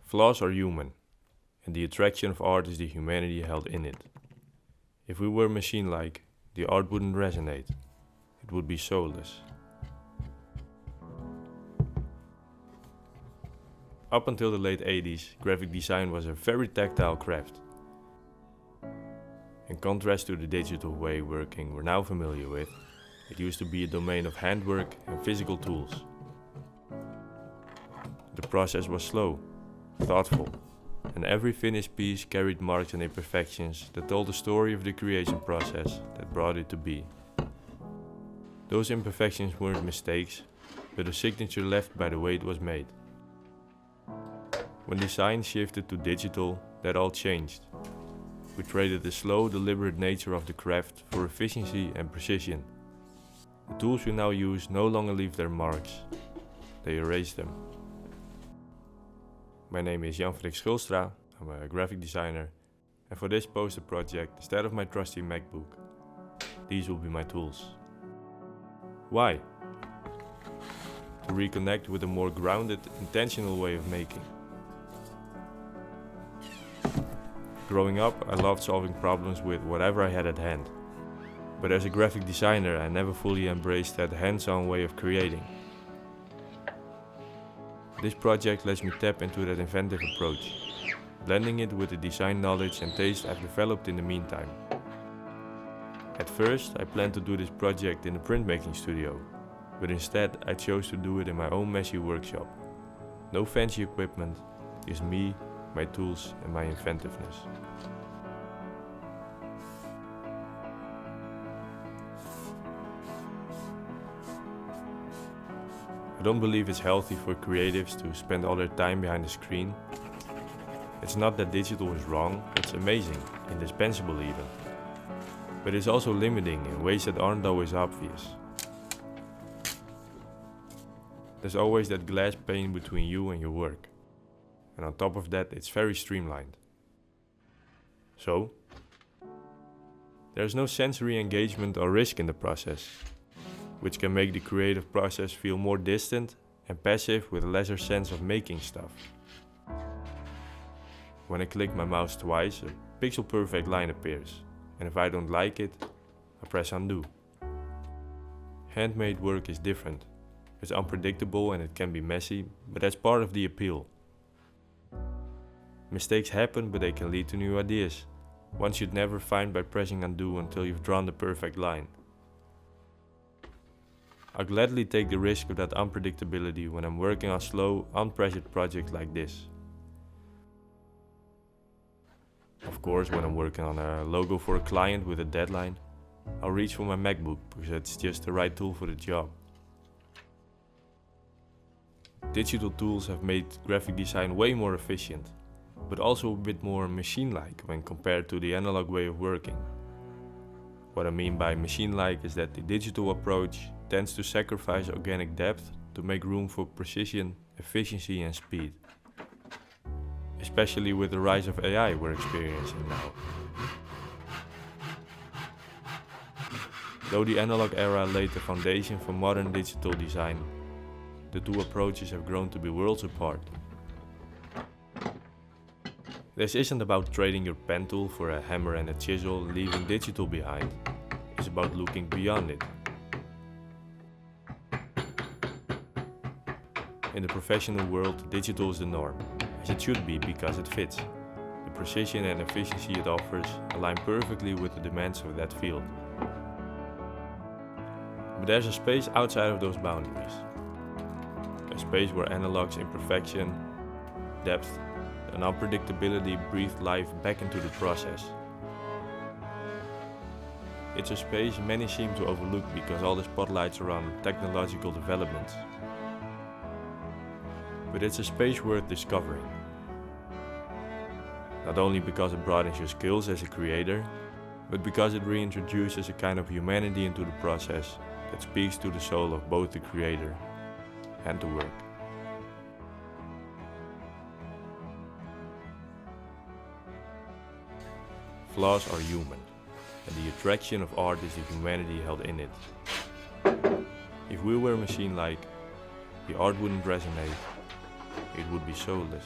Flaws are human, and the attraction of art is the humanity held in it. If we were machine-like, the art wouldn't resonate. It would be soulless. Up until the late 80s, graphic design was a very tactile craft. In contrast to the digital way working we're now familiar with, it used to be a domain of handwork and physical tools. The process was slow, thoughtful, and every finished piece carried marks and imperfections that told the story of the creation process that brought it to be. Those imperfections weren't mistakes, but a signature left by the way it was made. When design shifted to digital, that all changed. We traded the slow, deliberate nature of the craft for efficiency and precision. The tools we now use no longer leave their marks, they erase them. My name is Jan-Frederik Schulstra, I'm a graphic designer, and for this poster project, instead of my trusty MacBook, these will be my tools. Why? To reconnect with a more grounded, intentional way of making. Growing up, I loved solving problems with whatever I had at hand. But as a graphic designer, I never fully embraced that hands-on way of creating. This project lets me tap into that inventive approach, blending it with the design knowledge and taste I've developed in the meantime. At first, I planned to do this project in the printmaking studio, but instead I chose to do it in my own messy workshop. No fancy equipment, just me, my tools and my inventiveness. I don't believe it's healthy for creatives to spend all their time behind a screen. It's not that digital is wrong, it's amazing, indispensable even. But it's also limiting in ways that aren't always obvious. There's always that glass pane between you and your work. And on top of that, it's very streamlined. So, there's no sensory engagement or risk in the process, which can make the creative process feel more distant and passive with a lesser sense of making stuff. When I click my mouse twice, a pixel-perfect line appears, and if I don't like it, I press undo. Handmade work is different. It's unpredictable and it can be messy, but that's part of the appeal. Mistakes happen, but they can lead to new ideas, ones you'd never find by pressing undo until you've drawn the perfect line. I'll gladly take the risk of that unpredictability when I'm working on slow, unpressured projects like this. Of course, when I'm working on a logo for a client with a deadline, I'll reach for my MacBook because it's just the right tool for the job. Digital tools have made graphic design way more efficient, but also a bit more machine-like when compared to the analog way of working. What I mean by machine-like is that the digital approach tends to sacrifice organic depth to make room for precision, efficiency and speed. Especially with the rise of AI we're experiencing now. Though the analog era laid the foundation for modern digital design, the two approaches have grown to be worlds apart. This isn't about trading your pen tool for a hammer and a chisel, leaving digital behind. It's about looking beyond it. In the professional world, digital is the norm, as it should be because it fits. The precision and efficiency it offers align perfectly with the demands of that field. But there's a space outside of those boundaries. A space where analog's imperfection, depth, and unpredictability breathe life back into the process. It's a space many seem to overlook because all the spotlights are on technological developments. But it's a space worth discovering. Not only because it broadens your skills as a creator, but because it reintroduces a kind of humanity into the process that speaks to the soul of both the creator and the work. Flaws are human, and the attraction of art is the humanity held in it. If we were machine-like, the art wouldn't resonate, it would be soulless.